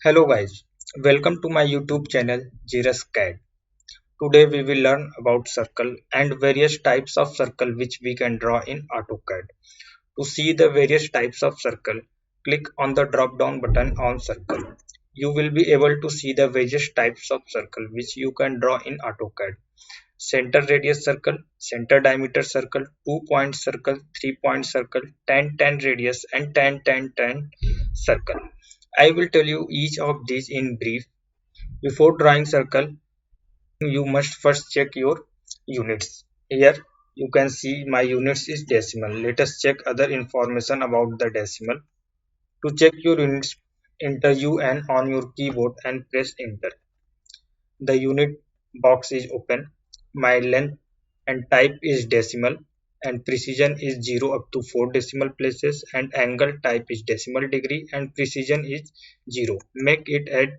Hello guys, welcome to my YouTube channel XERUS CAD. Today we will learn about circle and various types of circle which we can draw in AutoCAD. To see the various types of circle, click on the drop down button on circle. You will be able to see the various types of circle which you can draw in AutoCAD. Center radius circle, center diameter circle, 2 point circle, 3 point circle, 10-10 radius and 10-10-10 circle. I will tell you each of these in brief. Before drawing circle, you must first check your units. Here you can see my units is decimal. Let us check other information about the decimal. To check your units, enter UN on your keyboard and press enter. The unit box is open. My length and type is decimal and precision is 0 up to 4 decimal places and angle type is decimal degree and precision is 0. Make it add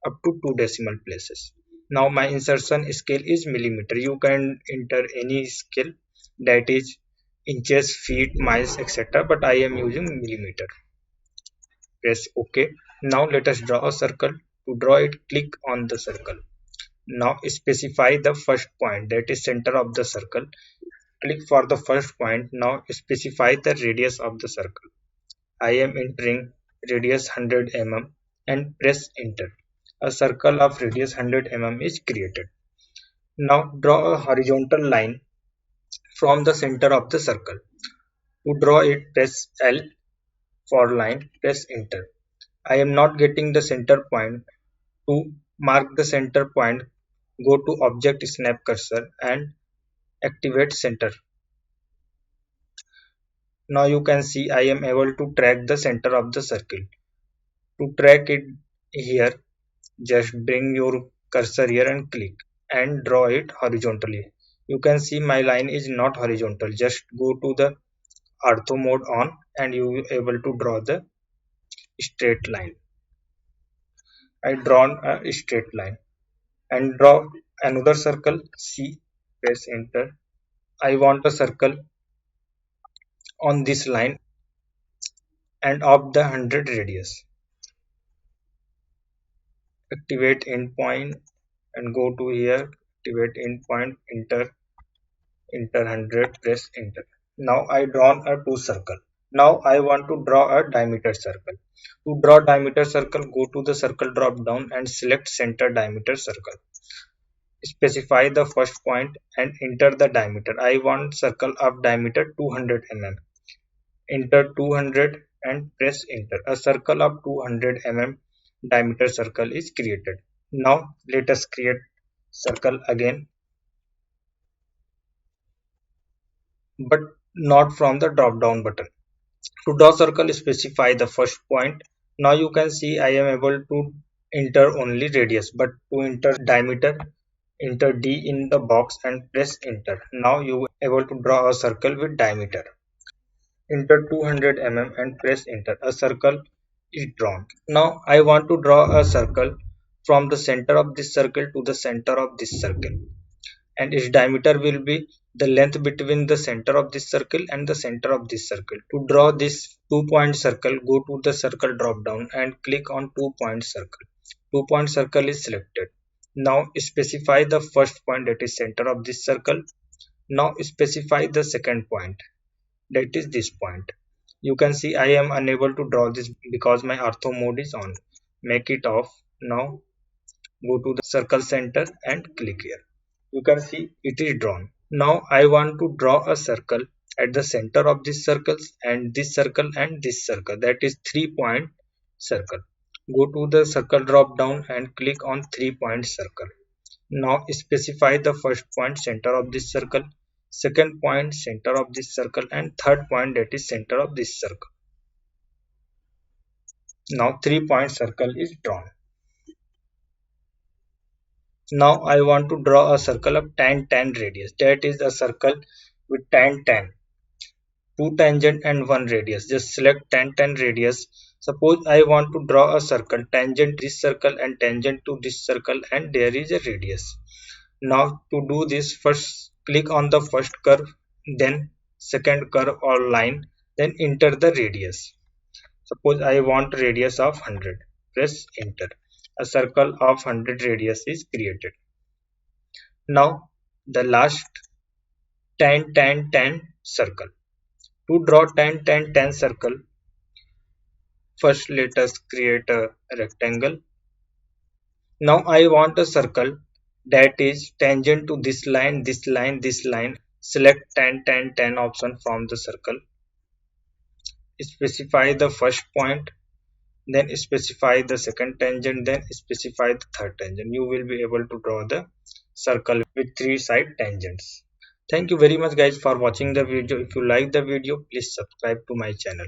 up to 2 decimal places. Now my insertion scale is millimeter. You can enter any scale, that is inches, feet, miles, etc. But I am using millimeter. Press OK. Now let us draw a circle. To draw it, click on the circle. Now specify the first point, that is center of the circle. Click for the first point. Now specify the radius of the circle. I am entering radius 100 mm and press enter. A circle of radius 100 mm is created. Now draw a horizontal line from the center of the circle. To draw it, press L. For line, press enter. I am not getting the center point. To mark the center point, go to Object Snap Cursor and activate center. Now you can see I am able to track the center of the circle. To track it here, just bring your cursor here and click and draw it horizontally. You can see my line is not horizontal. Just go to the ortho mode on and you will able to draw the straight line. I drawn a straight line and draw another circle. C, press enter. I want a circle on this line and of the 100 radius. Activate endpoint and go to here. Activate endpoint. Enter 100. Press enter. Now I drawn a two circle. Now I want to draw a diameter circle. To draw diameter circle, go to the circle drop down and select center diameter circle. Specify the first point and enter the diameter. I want circle of diameter 200 mm. Enter 200 and press enter. A circle of 200 mm diameter circle is created. Now let us create circle again, but not from the drop down button. To draw circle, specify the first point. Now you can see I am able to enter only radius, but to enter diameter, enter D in the box and press enter. Now you are able to draw a circle with diameter. Enter 200 mm and press enter. A circle is drawn. Now I want to draw a circle from the center of this circle to the center of this circle, and its diameter will be the length between the center of this circle and the center of this circle. To draw this 2 point circle, go to the circle drop down and click on 2 point circle. 2 point circle is selected. Now specify the first point, that is center of this circle. Now specify the second point, that is this point. You can see I am unable to draw this because my ortho mode is on. Make it off. Now go to the circle center and click here. You can see it is drawn. Now I want to draw a circle at the center of this circles and this circle and this circle, that is 3 point circle. Go to the circle drop down and click on 3 point circle. Now specify the first point, center of this circle, second point, center of this circle, and third point, that is center of this circle. Now 3 point circle is drawn. Now I want to draw a circle of 10-10 radius, that is a circle with 10-10, 2 tangent and 1 radius. Just select 10-10 radius. Suppose I want to draw a circle tangent to this circle and tangent to this circle and there is a radius. Now to do this, first click on the first curve, then second curve or line, then enter the radius. Suppose I want radius of 100. press enter. A circle of 100 radius is created. Now the last 10 10 10 circle. To draw 10 10 10 circle, first let us create a rectangle. Now I want a circle that is tangent to this line, this line, this line. Select 10 10 10 option from the circle. Specify the first point, then specify the second tangent, then specify the third tangent. You will be able to draw the circle with three side tangents. Thank you very much guys for watching the video. If you like the video, please subscribe to my channel.